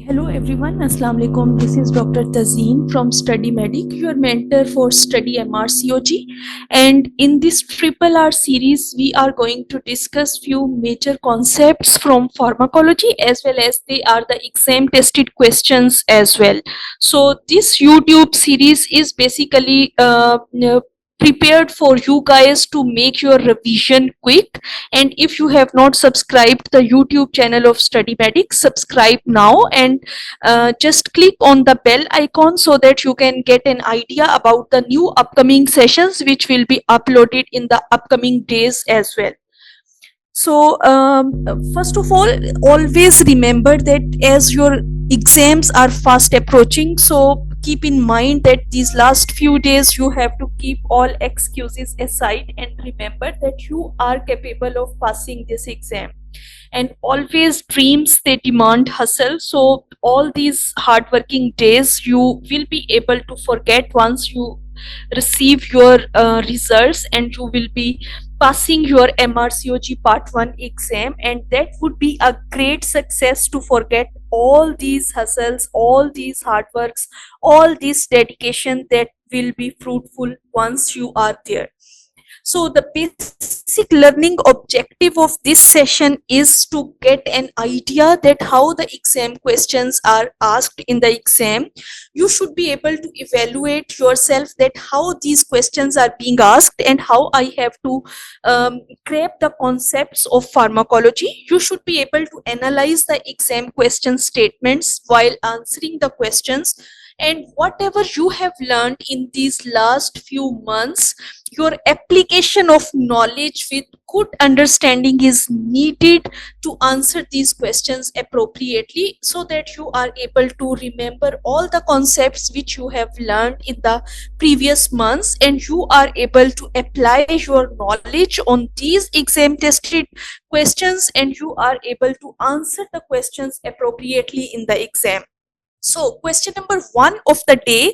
Hello everyone, Assalamu alaikum. This is Dr. Tazeen from Study Medic, your mentor for Study MRCOG. And in this Triple R series, we are going to discuss few major concepts from pharmacology as well as they are the exam tested questions as well. So this YouTube series is basically prepared for you guys to make your revision quick. And if you have not subscribed the YouTube channel of Study Medic, subscribe now and just click on the bell icon so that you can get an idea about the new upcoming sessions which will be uploaded in the upcoming days as well. So first of all, always remember that as your exams are fast approaching, so keep in mind that these last few days you have to keep all excuses aside and remember that you are capable of passing this exam. And always dreams, they demand hustle. So all these hardworking days you will be able to forget once you receive your results and you will be passing your MRCOG Part 1 exam, and that would be a great success to forget all these hustles, all these hard works, all this dedication that will be fruitful once you are there. So the basic learning objective of this session is to get an idea that how the exam questions are asked in the exam. You should be able to evaluate yourself that how these questions are being asked and how I have to grab the concepts of pharmacology. You should be able to analyze the exam question statements while answering the questions, and whatever you have learned in these last few months, your application of knowledge with good understanding is needed to answer these questions appropriately so that you are able to remember all the concepts which you have learned in the previous months, and you are able to apply your knowledge on these exam tested questions, and you are able to answer the questions appropriately in the exam. So question number 1 of the day,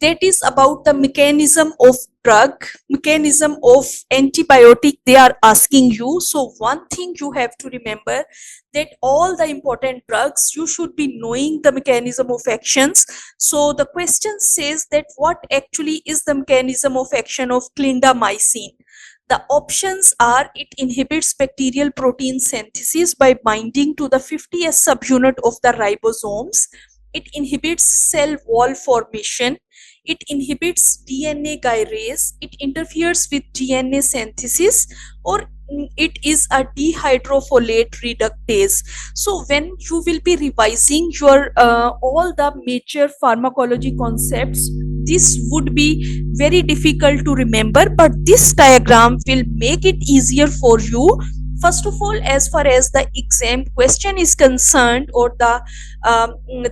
that is about the mechanism of drug, mechanism of antibiotic they are asking you. So one thing you have to remember, that all the important drugs you should be knowing the mechanism of actions. So the question says that what actually is the mechanism of action of clindamycin. The options are: it inhibits bacterial protein synthesis by binding to the 50S subunit of the ribosomes. It inhibits cell wall formation. It inhibits DNA gyrase. It interferes with DNA synthesis, or it is a dehydrofolate reductase. So when you will be revising your all the major pharmacology concepts, this would be very difficult to remember, but this diagram will make it easier for you. First of all, as far as the exam question is concerned, or the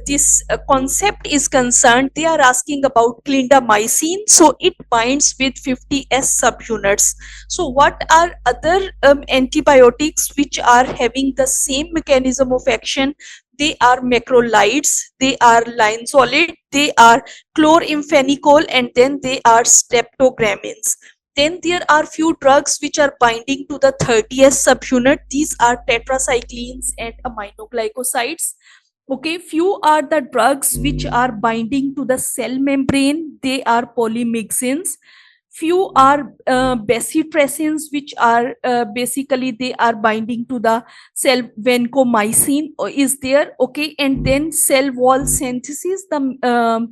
this concept is concerned, they are asking about clindamycin. So it binds with 50S subunits. So what are other antibiotics which are having the same mechanism of action? They are macrolides, they are linezolid, they are chloramphenicol, and then they are streptogramins. Then there are few drugs which are binding to the 30S subunit. These are tetracyclines and aminoglycosides. Okay, few are the drugs which are binding to the cell membrane. They are polymyxins. Few are bacitracins, which are basically they are binding to the cell vancomycin is there. Okay, and then cell wall synthesis, the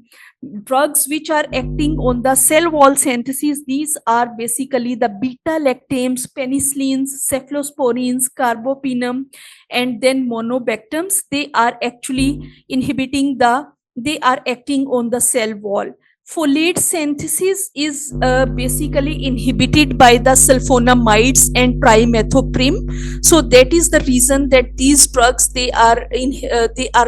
drugs which are acting on the cell wall synthesis, these are basically the beta lactams, penicillins, cephalosporins, carbapenem, and then monobactams. They are actually inhibiting the, they are acting on the cell wall. Folate synthesis is basically inhibited by the sulfonamides and trimethoprim. So that is the reason that these drugs, they are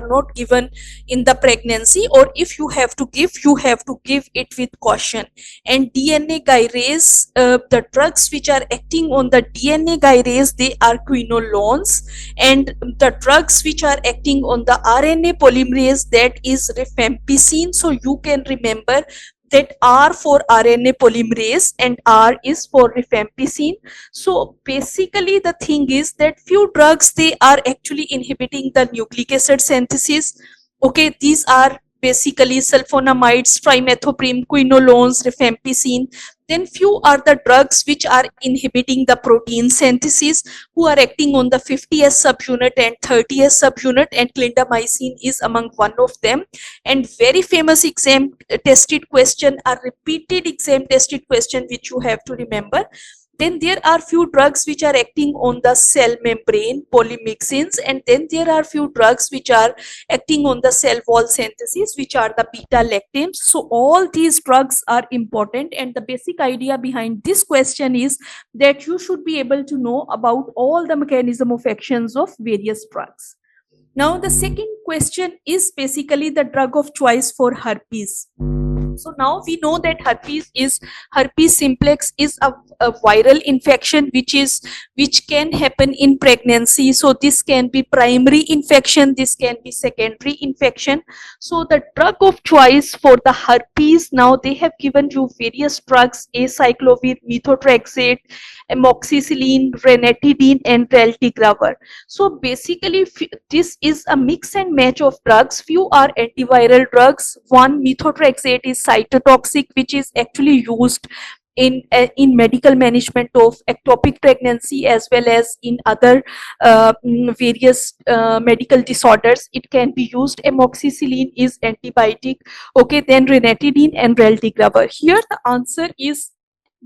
not given in the pregnancy, or if you have to give, you have to give it with caution. And DNA gyrase, the drugs which are acting on the DNA gyrase, they are quinolones, and the drugs which are acting on the RNA polymerase, that is rifampicin. So you can remember that R for RNA polymerase and R is for rifampicin. So basically the thing is that few drugs, they are actually inhibiting the nucleic acid synthesis. Okay, these are basically sulfonamides, trimethoprim, quinolones, rifampicin. Then few are the drugs which are inhibiting the protein synthesis, who are acting on the 50S subunit and 30S subunit, and clindamycin is among one of them. And very famous exam tested question, a repeated exam tested question which you have to remember. Then there are few drugs which are acting on the cell membrane, polymyxins, and then there are few drugs which are acting on the cell wall synthesis, which are the beta lactams. So all these drugs are important, and the basic idea behind this question is that you should be able to know about all the mechanism of actions of various drugs. Now the second question is basically the drug of choice for herpes. So now we know that herpes simplex is a viral infection which can happen in pregnancy. So this can be primary infection, this can be secondary infection. So the drug of choice for the herpes, now they have given you various drugs: acyclovir, methotrexate, amoxicillin, ranitidine, and raltegravir. So basically this is a mix and match of drugs. Few are antiviral drugs. One, methotrexate, is cytotoxic, which is actually used in medical management of ectopic pregnancy as well as in other various medical disorders. It can be used. Amoxicillin is antibiotic. Okay, then ranitidine and raltegravir. Here the answer is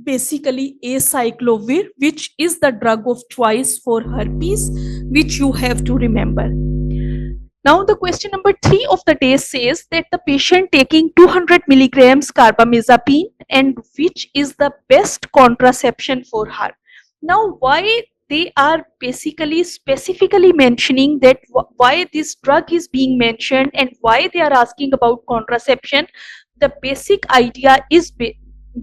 basically acyclovir, which is the drug of choice for herpes, which you have to remember. Now the question number 3 of the day says that the patient taking 200 milligrams carbamazepine, and which is the best contraception for her. Now why they are basically specifically mentioning that, why this drug is being mentioned and why they are asking about contraception, the basic idea is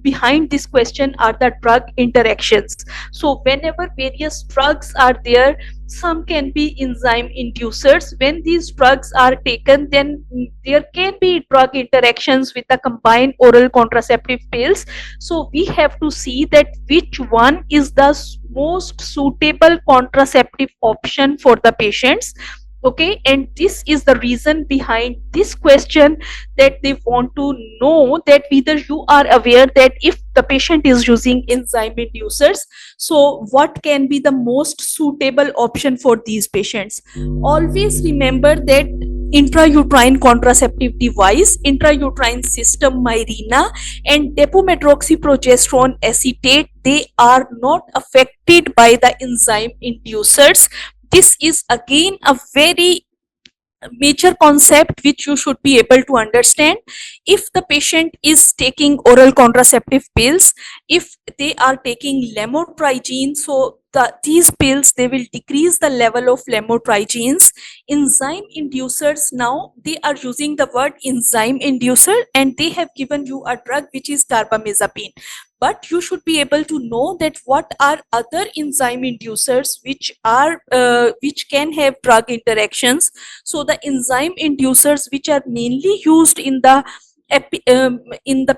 behind this question are the drug interactions. So whenever various drugs are there, some can be enzyme inducers. When these drugs are taken, then there can be drug interactions with the combined oral contraceptive pills. So we have to see that which one is the most suitable contraceptive option for the patients. Okay, and this is the reason behind this question, that they want to know that whether you are aware that if the patient is using enzyme inducers, so what can be the most suitable option for these patients. Always remember that intrauterine contraceptive device, intrauterine system, Mirena, and depometroxyprogesterone acetate, they are not affected by the enzyme inducers. This is again a very major concept which you should be able to understand. If the patient is taking oral contraceptive pills, if they are taking lamotrigine, so these pills, they will decrease the level of lamotrigenes. Enzyme inducers, now they are using the word enzyme inducer, and they have given you a drug which is carbamazepine. But you should be able to know that what are other enzyme inducers which can have drug interactions. So the enzyme inducers which are mainly used in the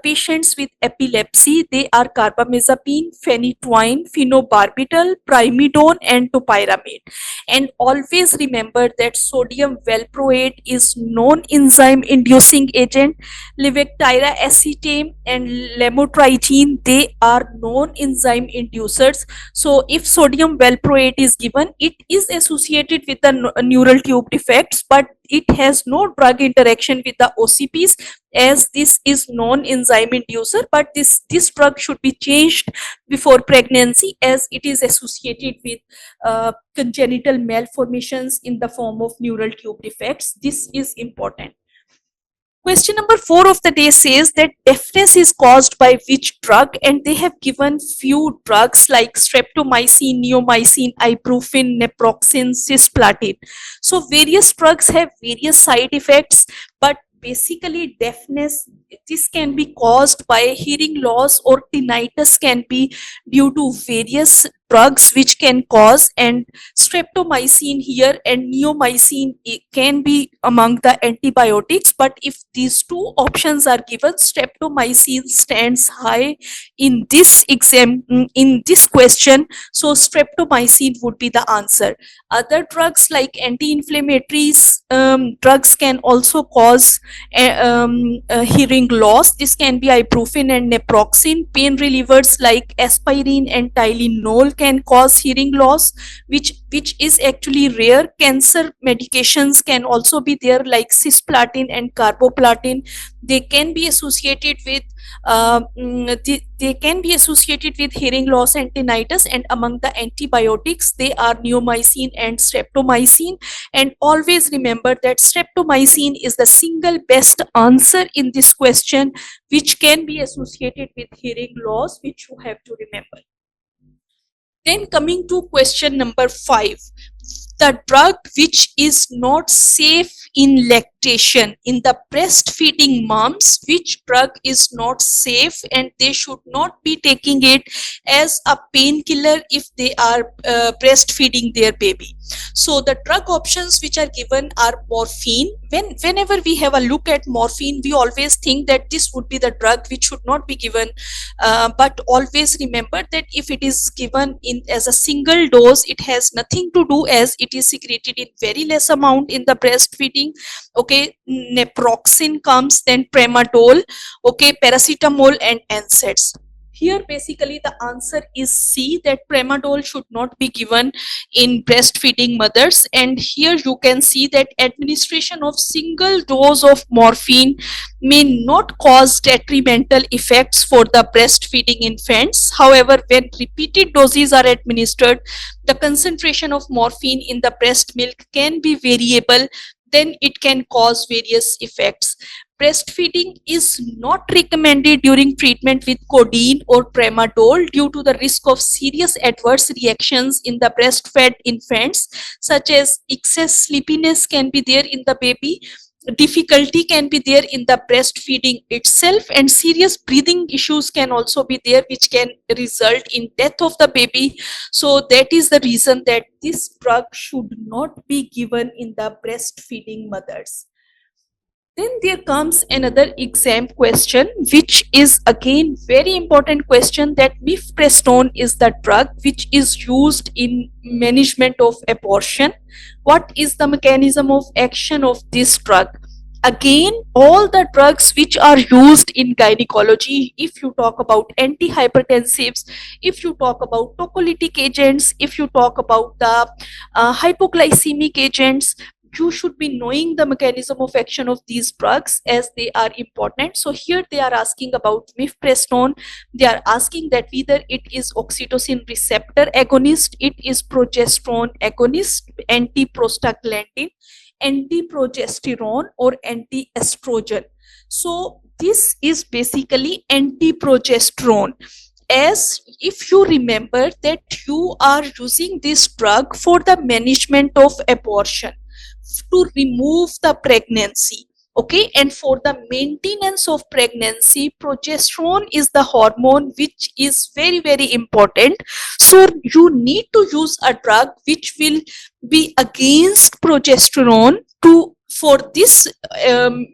patients with epilepsy, they are carbamazepine, phenytoin, phenobarbital, primidone, and topiramate. And always remember that sodium valproate is non-enzyme inducing agent. Levetiracetam and lamotrigine, they are non-enzyme inducers. So if sodium valproate is given, it is associated with the neural tube defects, but it has no drug interaction with the OCPs, as this is non-enzyme inducer. But this drug should be changed before pregnancy, as it is associated with congenital malformations in the form of neural tube defects. This is important. Question number 4 of the day says that deafness is caused by which drug, and they have given few drugs like streptomycin, neomycin, ibuprofen, naproxen, cisplatin. So various drugs have various side effects, but basically deafness, this can be caused by hearing loss, or tinnitus can be due to various drugs which can cause, and streptomycin here and neomycin can be among the antibiotics, but if these two options are given, streptomycin stands high in this exam, in this question, so streptomycin would be the answer. Other drugs like anti-inflammatories drugs can also cause hearing loss. This can be ibuprofen and naproxen. Pain relievers like aspirin and Tylenol can cause hearing loss, which is actually rare. Cancer medications can also be there, like cisplatin and carboplatin. They can be associated with they can be associated with hearing loss and tinnitus, and among the antibiotics they are neomycin and streptomycin. And always remember that streptomycin is the single best answer in this question, which can be associated with hearing loss, which you have to remember. Then coming to question number 5, the drug which is not safe in lactation, in the breastfeeding moms, which drug is not safe and they should not be taking it as a painkiller if they are breastfeeding their baby. So the drug options which are given are morphine. Whenever we have a look at morphine, we always think that this would be the drug which should not be given, but always remember that if it is given in as a single dose, it has nothing to do, as it is secreted in very less amount in the breastfeeding. Okay, naproxen comes, then tramadol, okay, paracetamol and NSAIDs. Here basically the answer is C, that tramadol should not be given in breastfeeding mothers. And here you can see that administration of single dose of morphine may not cause detrimental effects for the breastfeeding infants. However, when repeated doses are administered, the concentration of morphine in the breast milk can be variable, then it can cause various effects. Breastfeeding is not recommended during treatment with codeine or tramadol due to the risk of serious adverse reactions in the breastfed infants, such as excess sleepiness can be there in the baby, difficulty can be there in the breastfeeding itself, and serious breathing issues can also be there, which can result in death of the baby. So that is the reason that this drug should not be given in the breastfeeding mothers. Then there comes another exam question, which is again very important question, that mifepristone is the drug which is used in management of abortion. What is the mechanism of action of this drug? Again, all the drugs which are used in gynecology, if you talk about antihypertensives, if you talk about tocolytic agents, if you talk about the hypoglycemic agents, you should be knowing the mechanism of action of these drugs, as they are important. So here they are asking about mifepristone. They are asking that whether it is oxytocin receptor agonist, it is progesterone agonist, antiprostaglandin, antiprogesterone or anti-estrogen. So this is basically antiprogesterone, as if you remember that you are using this drug for the management of abortion, to remove the pregnancy, okay, and for the maintenance of pregnancy, progesterone is the hormone which is very very important. So you need to use a drug which will be against progesterone to, for this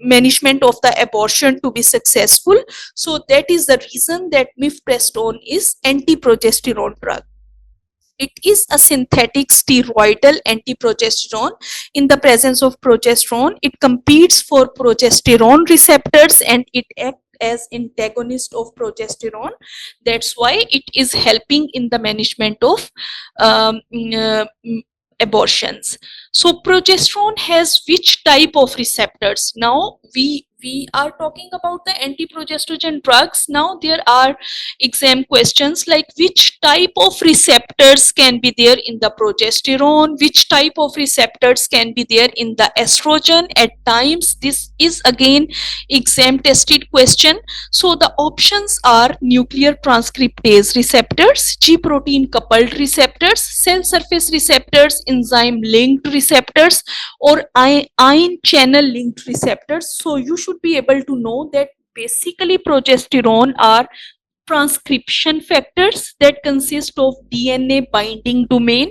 management of the abortion to be successful. So that is the reason that mifepristone is anti-progesterone drug. It is a synthetic steroidal antiprogesterone. In the presence of progesterone, it competes for progesterone receptors and it acts as antagonist of progesterone. That's why it is helping in the management of um, uh, abortions. So progesterone has which type of receptors? Now we are talking about the antiprogestogen drugs. Now there are exam questions like which type of receptors can be there in the progesterone, which type of receptors can be there in the estrogen. At times this is again exam tested question. So the options are nuclear transcriptase receptors, G protein coupled receptors, cell surface receptors, enzyme linked receptors, or ion channel linked receptors. So you should be able to know that basically progesterone are transcription factors that consist of DNA binding domain.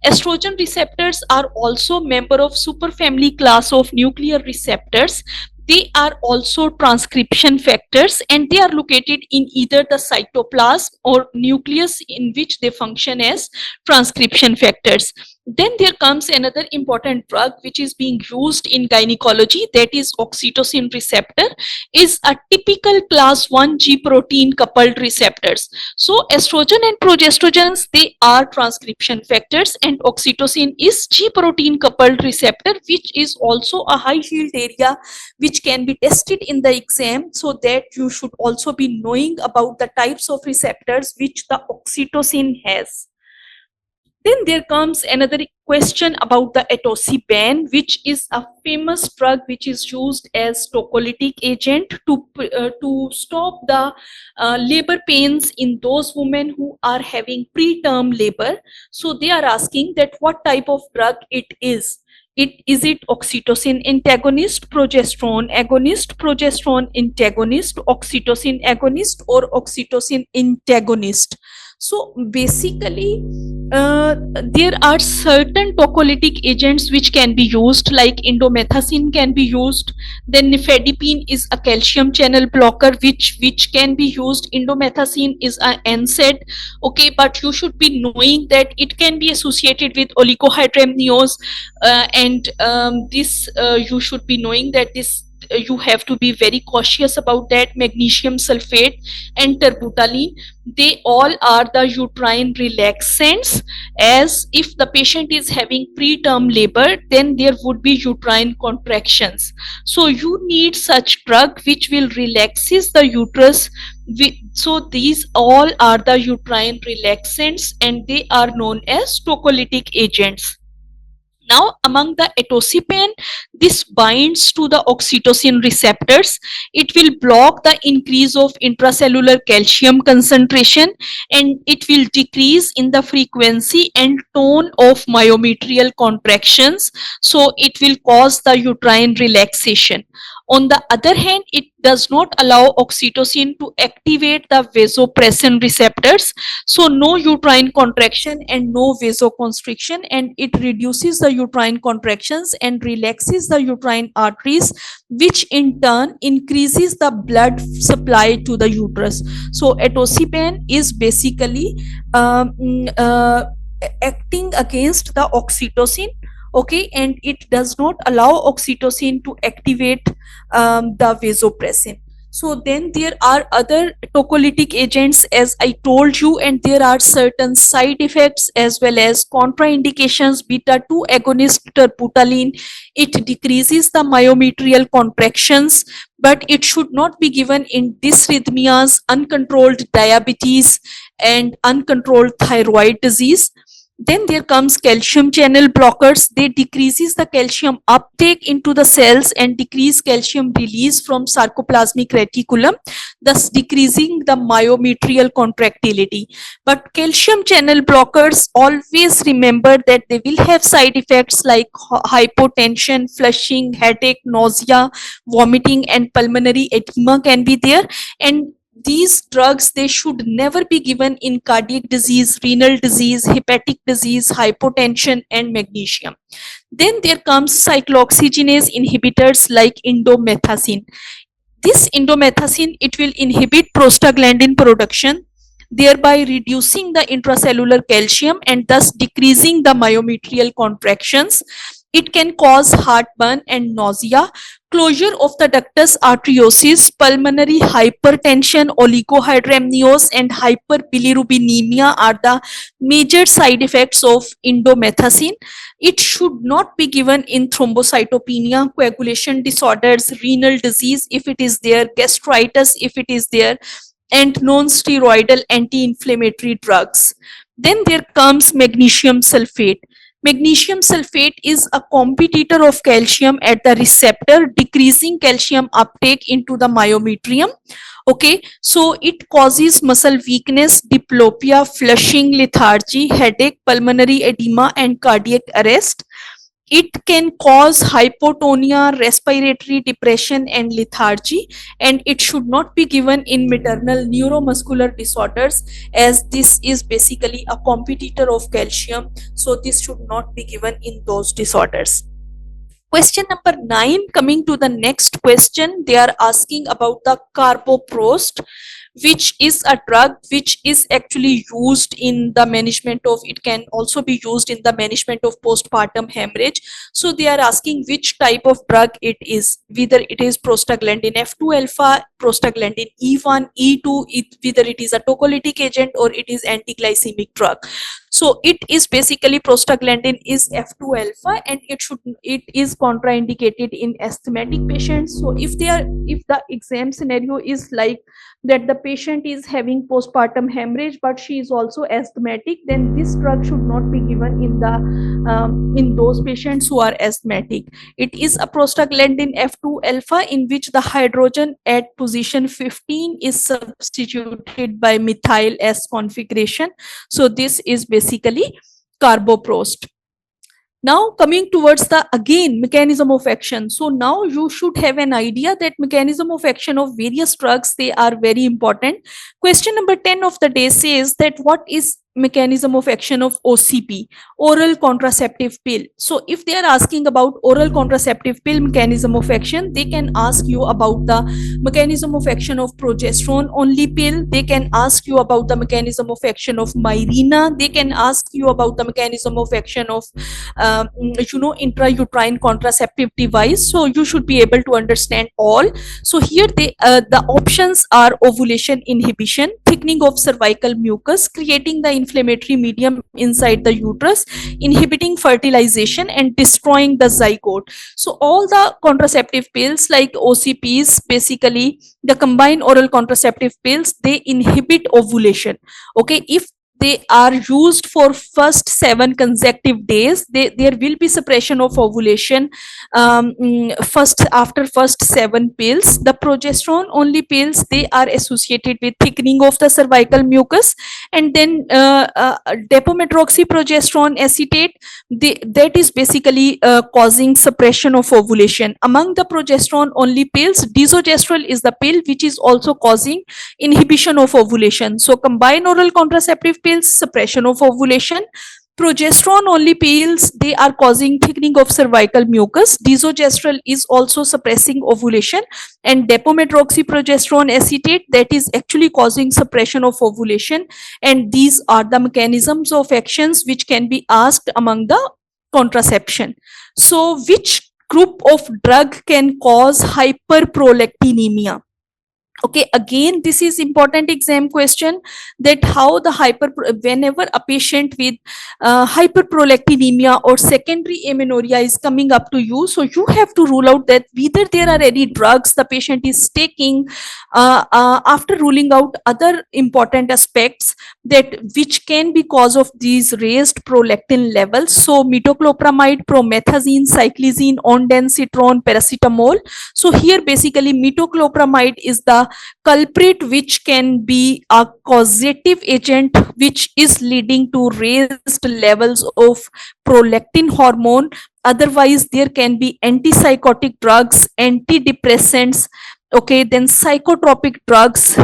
Estrogen receptors are also member of superfamily class of nuclear receptors. They are also transcription factors and they are located in either the cytoplasm or nucleus, in which they function as transcription factors. Then there comes another important drug which is being used in gynecology, that is oxytocin receptor, is a typical class 1 G protein coupled receptors. So estrogen and progestrogens, they are transcription factors, and oxytocin is G protein coupled receptor, which is also a high yield area which can be tested in the exam, so that you should also be knowing about the types of receptors which the oxytocin has. Then there comes another question about the atosiban, which is a famous drug which is used as tocolytic agent to stop the labor pains in those women who are having preterm labor. So they are asking that what type of drug it is. Is it oxytocin antagonist, progesterone agonist, progesterone antagonist, oxytocin agonist, or oxytocin antagonist? So basically, there are certain tocolytic agents which can be used, like indomethacin can be used. Then nifedipine is a calcium channel blocker which can be used. Indomethacin is an NSAID, okay, but you should be knowing that it can be associated with oligohydramnios, and this you should be knowing that this you have to be very cautious about that. Magnesium sulfate and terbutaline, they all are the uterine relaxants. As if the patient is having preterm labor, then there would be uterine contractions, so you need such drug which will relaxes the uterus. So these all are the uterine relaxants and they are known as tocolytic agents. Now, among the atosipan, this binds to the oxytocin receptors. It will block the increase of intracellular calcium concentration, and it will decrease in the frequency and tone of myometrial contractions. So it will cause the uterine relaxation. On the other hand, it does not allow oxytocin to activate the vasopressin receptors. So no uterine contraction and no vasoconstriction, and it reduces the uterine contractions and relaxes the uterine arteries, which in turn increases the blood supply to the uterus. So atosipan is basically acting against the oxytocin, okay, and it does not allow oxytocin to activate the vasopressin. So then there are other tocolytic agents, as I told you, and there are certain side effects as well as contraindications. Beta 2 agonist terbutaline, it decreases the myometrial contractions, but it should not be given in dysrhythmias, uncontrolled diabetes, and uncontrolled thyroid disease. Then there comes calcium channel blockers. They decreases the calcium uptake into the cells and decrease calcium release from sarcoplasmic reticulum, thus decreasing the myometrial contractility. But calcium channel blockers, always remember that they will have side effects like hypotension, flushing, headache, nausea, vomiting, and pulmonary edema can be there. And these drugs, they should never be given in cardiac disease, renal disease, hepatic disease, hypotension, and magnesium. Then there comes cyclooxygenase inhibitors like indomethacin. This indomethacin, it will inhibit prostaglandin production, thereby reducing the intracellular calcium and thus decreasing the myometrial contractions. It can cause heartburn and nausea, closure of the ductus arteriosus, pulmonary hypertension, oligohydramnios, and hyperbilirubinemia are the major side effects of indomethacin. It should not be given in thrombocytopenia, coagulation disorders, renal disease if it is there, gastritis if it is there, and non-steroidal anti-inflammatory drugs. Then there comes magnesium sulfate. Magnesium sulfate is a competitor of calcium at the receptor, decreasing calcium uptake into the myometrium. Okay, so it causes muscle weakness, diplopia, flushing, lethargy, headache, pulmonary edema, and cardiac arrest. It can cause hypotonia, respiratory depression, and lethargy, and it should not be given in maternal neuromuscular disorders, as this is basically a competitor of calcium. So this should not be given in those disorders. Question number 9, coming to the next question, they are asking about the carboprost, which is a drug which is actually used in the management of, it can also be used in the management of postpartum hemorrhage. So they are asking which type of drug it is, whether it is prostaglandin F2 alpha, prostaglandin E1, E2, whether it is a tocolytic agent or it is anti-glycemic drug. So it is basically prostaglandin is F2 alpha, and it is contraindicated in asthmatic patients. So if the exam scenario is like that the patient is having postpartum hemorrhage but she is also asthmatic, then this drug should not be given in those patients who are asthmatic. It is a prostaglandin F2 alpha in which the hydrogen at position 15 is substituted by methyl S configuration. So this is basically carboprost. Now coming towards the again mechanism of action. So now you should have an idea that mechanism of action of various drugs, they are very important. Question number 10 of the day says that what is mechanism of action of OCP, oral contraceptive pill. So if they are asking about oral contraceptive pill mechanism of action, they can ask you about the mechanism of action of progesterone only pill. They can ask you about the mechanism of action of Mirena. They can ask you about the mechanism of action of intrauterine contraceptive device. So you should be able to understand all. So here the options are ovulation inhibition, thickening of cervical mucus, creating the inflammatory medium inside the uterus, inhibiting fertilization, and destroying the zygote. So all the contraceptive pills like OCPs, basically the combined oral contraceptive pills, they inhibit ovulation. Okay, if they are used for first 7 consecutive days, there will be suppression of ovulation first after first 7 pills. The progesterone only pills, they are associated with thickening of the cervical mucus. And then depometroxyprogesterone acetate, that is basically causing suppression of ovulation. Among the progesterone only pills, desogestrel is the pill which is also causing inhibition of ovulation. So combined oral contraceptive pills, suppression of ovulation. Progesterone only pills, they are causing thickening of cervical mucus. Desogestrel is also suppressing ovulation, and depometroxyprogesterone acetate, that is actually causing suppression of ovulation. And these are the mechanisms of actions which can be asked among the contraception. So which group of drug can cause hyperprolactinemia? Okay, again this is important exam question, that how the whenever a patient with hyperprolactinemia or secondary amenorrhea is coming up to you, so you have to rule out that whether there are any drugs the patient is taking. After ruling out other important aspects that which can be cause of these raised prolactin levels, so metoclopramide, promethazine, cyclizine, ondansetron, paracetamol. So here basically metoclopramide is the culprit which can be a causative agent which is leading to raised levels of prolactin hormone. Otherwise there can be antipsychotic drugs, antidepressants, okay, then psychotropic drugs.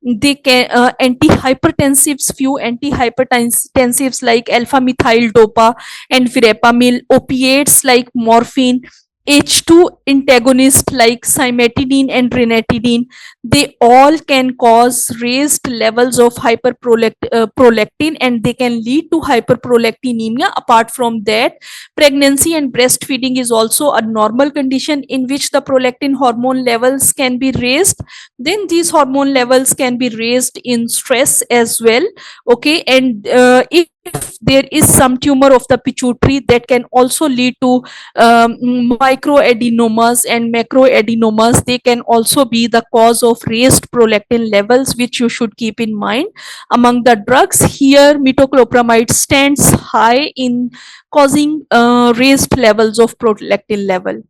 They can antihypertensives, few antihypertensives like alpha methyl dopa and verapamil, opiates like morphine, H2 antagonist like cimetidine and ranitidine, they all can cause raised levels of prolactin, and they can lead to hyperprolactinemia. Apart from that, pregnancy and breastfeeding is also a normal condition in which the prolactin hormone levels can be raised. Then these hormone levels can be raised in stress as well. Okay, and if there is some tumor of the pituitary, that can also lead to microadenomas and macroadenomas. They can also be the cause of raised prolactin levels, which you should keep in mind. Among the drugs here, metoclopramide stands high in causing raised levels of prolactin level.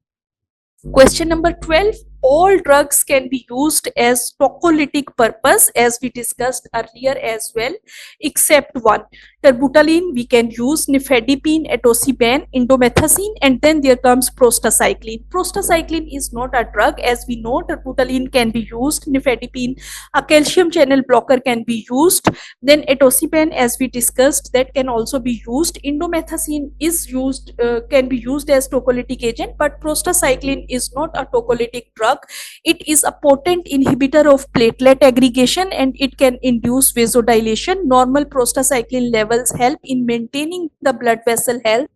Question number 12, all drugs can be used as tocolytic purpose, as we discussed earlier as well, except one. Terbutaline we can use, nifedipine, atosiban, indomethacin, and then there comes prostacyclin. Prostacyclin is not a drug, as we know. Terbutaline can be used, nifedipine, a calcium channel blocker, can be used. Then atosiban, as we discussed, that can also be used. Indomethacin is used, can be used as tocolytic agent, but prostacyclin is not a tocolytic drug. It is a potent inhibitor of platelet aggregation and it can induce vasodilation. Normal prostacyclin levels help in maintaining the blood vessel health,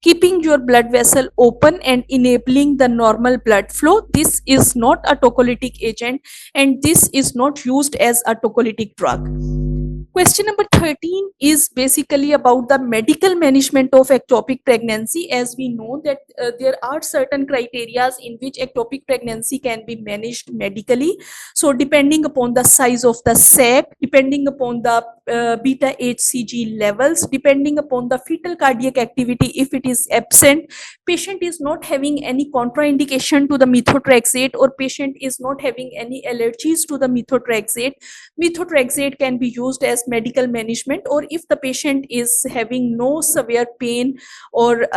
keeping your blood vessel open and enabling the normal blood flow. This is not a tocolytic agent and this is not used as a tocolytic drug. Question number 13 is basically about the medical management of ectopic pregnancy. As we know that there are certain criteria in which ectopic pregnancy can be managed medically. So depending upon the size of the sac, depending upon the beta HCG levels, depending upon the fetal cardiac activity, if it is absent, patient is not having any contraindication to the methotrexate, or patient is not having any allergies to the methotrexate, methotrexate can be used as medical management. Or if the patient is having no severe pain or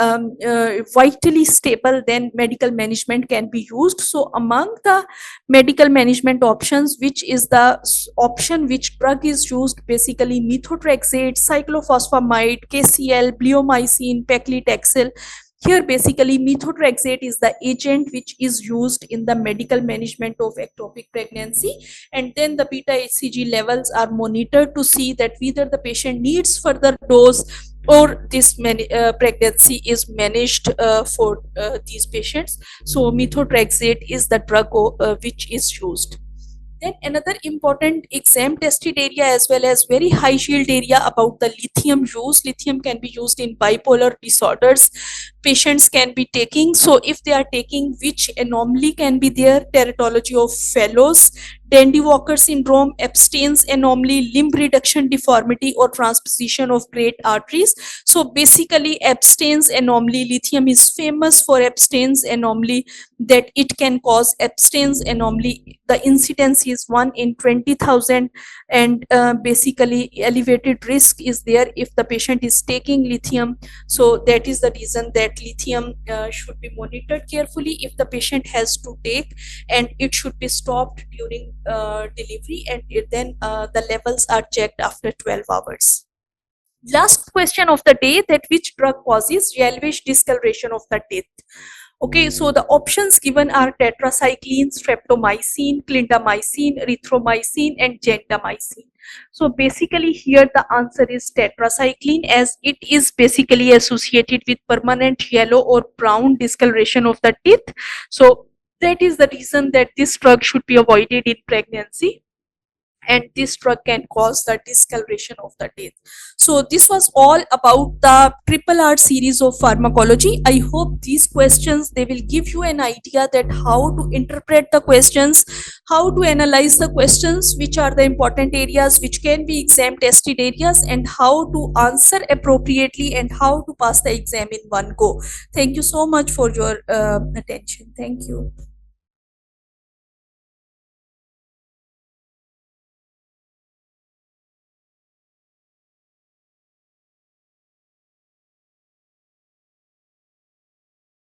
vitally stable, then medical management can be used. So among the medical management options, which is the option which drug is used, basically methotrexate, cyclophosphamide, KCl, bleomycin, paclitaxel. Here basically methotrexate is the agent which is used in the medical management of ectopic pregnancy, and then the beta HCG levels are monitored to see that whether the patient needs further dose or this pregnancy is managed for these patients. So methotrexate is the drug which is used. Then another important exam tested area as well as very high shield area about the lithium use. Lithium can be used in bipolar disorders. Patients can be taking. So if they are taking, which anomaly can be there? Teratology of Fallot, Dandy-Walker syndrome, Ebstein's anomaly, limb reduction deformity, or transposition of great arteries. So basically Ebstein's anomaly, lithium is famous for Ebstein's anomaly, that it can cause Ebstein's anomaly. The incidence is 1 in 20,000, and basically elevated risk is there if the patient is taking lithium. So that is the reason that lithium should be monitored carefully if the patient has to take, and it should be stopped during delivery, and then the levels are checked after 12 hours. Last question of the day, that which drug causes yellowish discoloration of the teeth? Okay, so the options given are tetracycline, streptomycin, clindamycin, erythromycin, and gentamicin. So basically here the answer is tetracycline, as it is basically associated with permanent yellow or brown discoloration of the teeth. So that is the reason that this drug should be avoided in pregnancy, and this drug can cause the discoloration of the teeth. So this was all about the triple R series of pharmacology. I hope these questions, they will give you an idea that how to interpret the questions, how to analyze the questions, which are the important areas which can be exam tested areas, and how to answer appropriately, and how to pass the exam in one go. Thank you so much for your attention. Thank you.